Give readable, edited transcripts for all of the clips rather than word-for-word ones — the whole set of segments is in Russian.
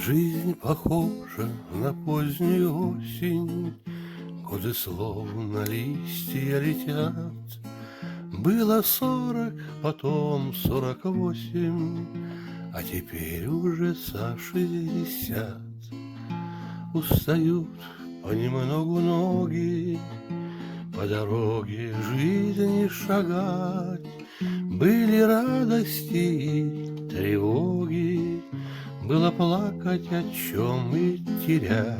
Жизнь похожа на позднюю осень, годы словно листья летят. Было 40, потом 48, а теперь уже за 60. Устают понемногу ноги, по дороге жизни шагать. Были радости и тревоги, было плакать о чем и терять.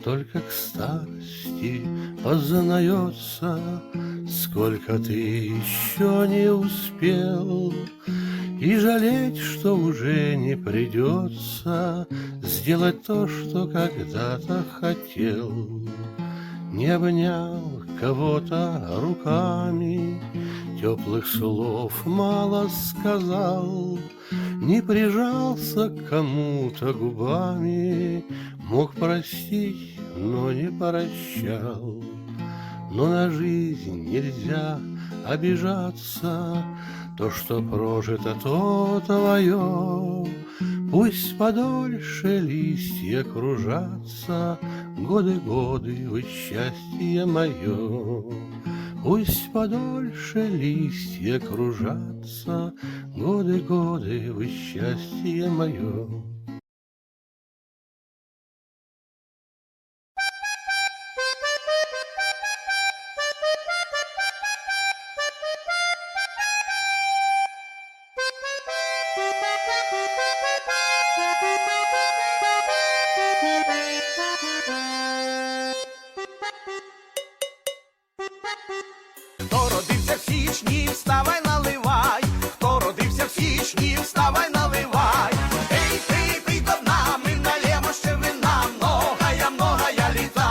Только к старости познается, сколько ты еще не успел, и жалеть, что уже не придется сделать то, что когда-то хотел. Не обнял кого-то руками, теплых слов мало сказал, не прижался к кому-то губами, мог простить, но не прощал. Но на жизнь нельзя обижаться, то, что прожито, то твое. Пусть подольше листья кружатся, годы, годы, вы счастье мое. Пусть подольше листья кружатся, годы, годы, вы счастье мое. Хто родився в січні, вставай, наливай, хто родився в січні, вставай, наливай. Ей, пий, пий до дна, ми налємо ще вина, многая літа.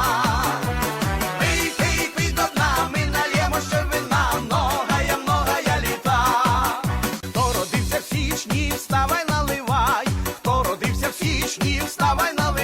Пий, пий, пий до дна, ми налємо ще вина, многая літа. Хто родився в січні, вставай, наливай, хто родився в січні, вставай, наливай.